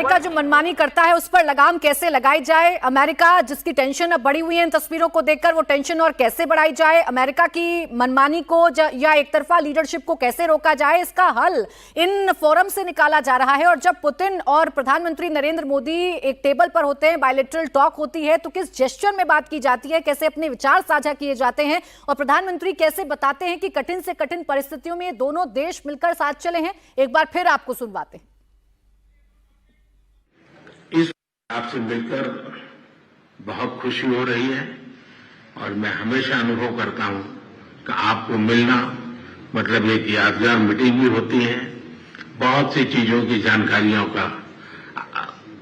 America जो मनमानी करता है उस पर लगाम कैसे लगाई जाए? अमेरिका जिसकी टेंशन अब बढ़ी हुई है इन तस्वीरों को देखकर, वो टेंशन और कैसे बढ़ाई जाए? अमेरिका की मनमानी को या एक तरफा लीडरशिप को कैसे रोका जाए? इसका हल इन फोरम से निकाला जा रहा है। और जब पुतिन और प्रधानमंत्री नरेंद्र मोदी एक टेबल पर होते हैं, बायलैटरल टॉक होती है, तो किस जेस्चर में बात की जाती है, कैसे अपने विचार साझा किए जाते हैं और प्रधानमंत्री कैसे बताते हैं कि कठिन से कठिन परिस्थितियों में दोनों देश मिलकर साथ चले हैं? एक बार फिर आपको सुनवाते हैं। इस आपसे मिलकर बहुत खुशी हो रही है और मैं हमेशा अनुभव करता हूं कि आपको मिलना मतलब एक यादगार मीटिंग भी होती है, बहुत सी चीजों की जानकारियों का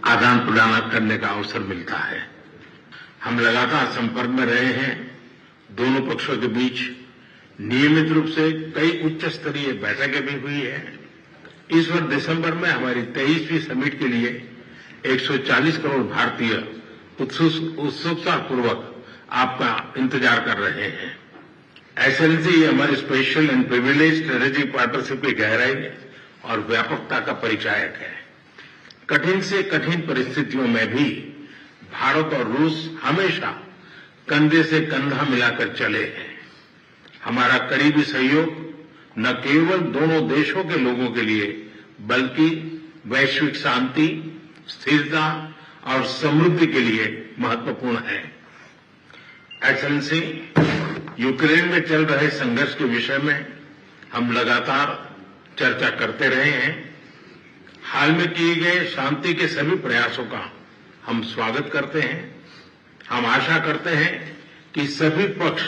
आदान प्रदान करने का अवसर मिलता है। हम लगातार संपर्क में रहे हैं। दोनों पक्षों के बीच नियमित रूप से कई उच्च स्तरीय बैठकें भी हुई है। इस वर्ष दिसंबर में हमारी 23वीं समिट के लिए 140 करोड़ भारतीय उत्सुकता पूर्वक आपका इंतजार कर रहे हैं। एक्सेलेंसी हमारी special and privilege strategic partnership की गहराई और व्यापकता का परिचायक है। कठिन से कठिन परिस्थितियों में भी भारत और रूस हमेशा कंधे से कंधा मिलाकर चले हैं। हमारा करीबी सहयोग न केवल दोनों देशों के लोगों के लिए बल्कि वैश्विक शांति, स्थिरता और समृद्धि के लिए महत्वपूर्ण है। एक्सेलेंसी, यूक्रेन में चल रहे संघर्ष के विषय में हम लगातार चर्चा करते रहे हैं। हाल में किए गए शांति के सभी प्रयासों का हम स्वागत करते हैं। हम आशा करते हैं कि सभी पक्ष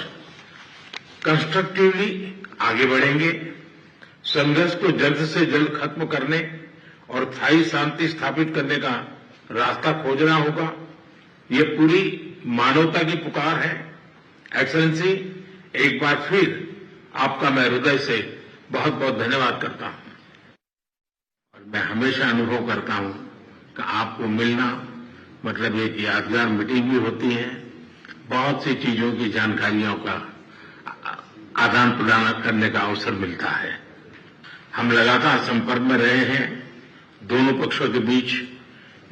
कंस्ट्रक्टिवली आगे बढ़ेंगे। संघर्ष को जल्द से जल्द खत्म करने और स्थायी शांति स्थापित करने का रास्ता खोजना होगा। ये पूरी मानवता की पुकार है। एक्सेलेंसी, एक बार फिर आपका मैं हृदय से बहुत बहुत धन्यवाद करता हूं और मैं हमेशा अनुभव करता हूं कि आपको मिलना मतलब एक यादगार मीटिंग भी होती है, बहुत सी चीजों की जानकारियों का आदान प्रदान करने का अवसर मिलता है। हम लगातार संपर्क में रहे हैं। दोनों पक्षों के बीच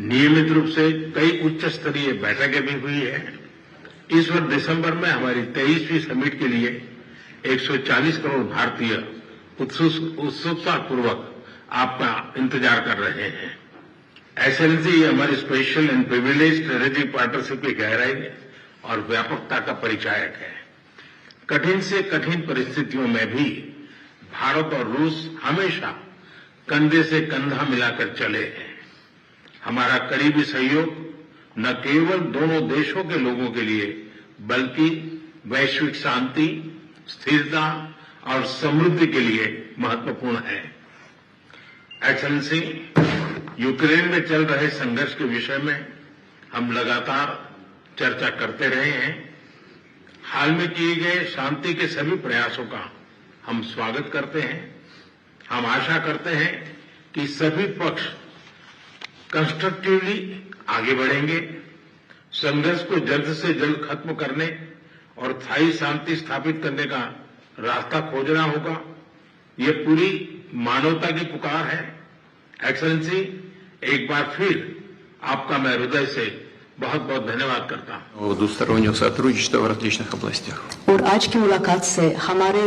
नियमित रूप से कई उच्च स्तरीय बैठकें भी हुई है। इस वर्ष दिसंबर में हमारी 23वीं समिट के लिए 140 करोड़ भारतीय उत्सुकता पूर्वक आपका इंतजार कर रहे हैं। एक्सेलेंसी हमारी special and privilege strategic partnership की गहराई और व्यापकता का परिचायक है। कठिन से कठिन परिस्थितियों में भी भारत और रूस हमेशा कंधे से कंधा मिलाकर चले हैं। हमारा करीबी सहयोग न केवल दोनों देशों के लोगों के लिए बल्कि वैश्विक शांति, स्थिरता और समृद्धि के लिए महत्वपूर्ण है। एक्सेलेंसी, यूक्रेन में चल रहे संघर्ष के विषय में हम लगातार चर्चा करते रहे हैं। हाल में किए गए शांति के सभी प्रयासों का हम स्वागत करते हैं। हम आशा करते हैं कि सभी पक्ष कंस्ट्रक्टिवली आगे बढ़ेंगे। संघर्ष को जल्द से जल्द खत्म करने और स्थायी शांति स्थापित करने का रास्ता खोजना होगा। ये पूरी मानवता की पुकार है। एक्सेलेंसी, एक बार फिर आपका मैं हृदय से बहुत बहुत धन्यवाद करता हूँ। двустороннего сотрудничества в различных областях। और आज की मुलाकात से हमारे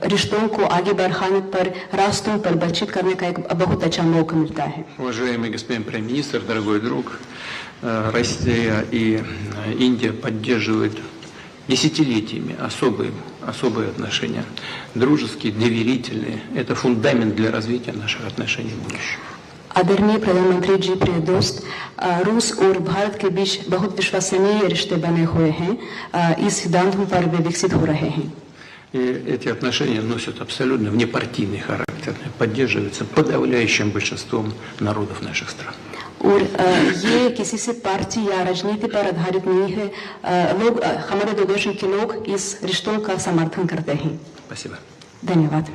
रिश्तों को आगे बढ़ाने पर रास्तों पर बातचीत करने का एक बहुत अच्छा मौका मिलता है। Уважаемый господин премьер-министр, дорогой друг, Россия и Индия поддерживают десятилетиями особые отношения, дружеские, доверительные. Это фундамент для развития наших отношений в будущем. आदरणीय प्रधानमंत्री जी, प्रिय दोस्त, रूस और भारत के बीच बहुत विश्वसनीय रिश्ते बने हुए हैं। इस सिद्धांतों पर वे विकसित हो रहे हैं। И эти отношения носят абсолютно внепартийный характер, поддерживаются подавляющим большинством народов наших стран. और ये किसी से पार्टी या राजनीति पर आधारित नहीं है। लोग, हमारे दो देशों के लोग इस रिश्तों का समर्थन करते हैं। Спасибо. धन्यवाद।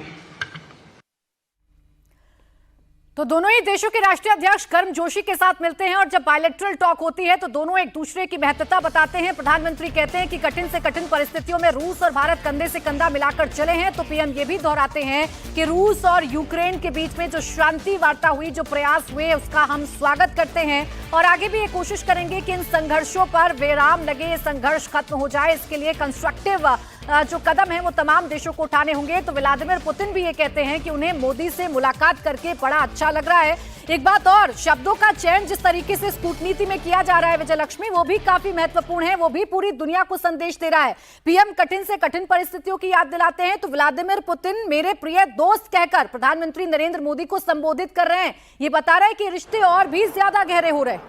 तो दोनों ही देशों के राष्ट्रीय अध्यक्ष गर्मजोशी के साथ मिलते हैं और जब बायलैटरल टॉक होती है तो दोनों एक दूसरे की महत्वता बताते हैं। प्रधानमंत्री कहते हैं कि कठिन से कठिन परिस्थितियों में रूस और भारत कंधे से कंधा मिलाकर चले हैं, तो पीएम ये भी दोहराते हैं कि रूस और यूक्रेन के बीच में जो शांति वार्ता हुई, जो प्रयास हुए, उसका हम स्वागत करते हैं और आगे भी ये कोशिश करेंगे कि इन संघर्षों पर विराम लगे, ये संघर्ष खत्म हो जाए। इसके लिए कंस्ट्रक्टिव जो कदम है वो तमाम देशों को उठाने होंगे। तो व्लादिमीर पुतिन भी ये कहते हैं कि उन्हें मोदी से मुलाकात करके बड़ा अच्छा लग रहा है। एक बात और, शब्दों का चयन जिस तरीके से इस कूटनीति में किया जा रहा है विजय लक्ष्मी, वो भी काफी महत्वपूर्ण है, वो भी पूरी दुनिया को संदेश दे रहा है। पीएम कठिन से कठिन परिस्थितियों की याद दिलाते हैं तो व्लादिमीर पुतिन मेरे प्रिय दोस्त कहकर प्रधानमंत्री नरेंद्र मोदी को संबोधित कर रहे हैं। ये बता रहा है कि रिश्ते और भी ज्यादा गहरे हो रहे हैं।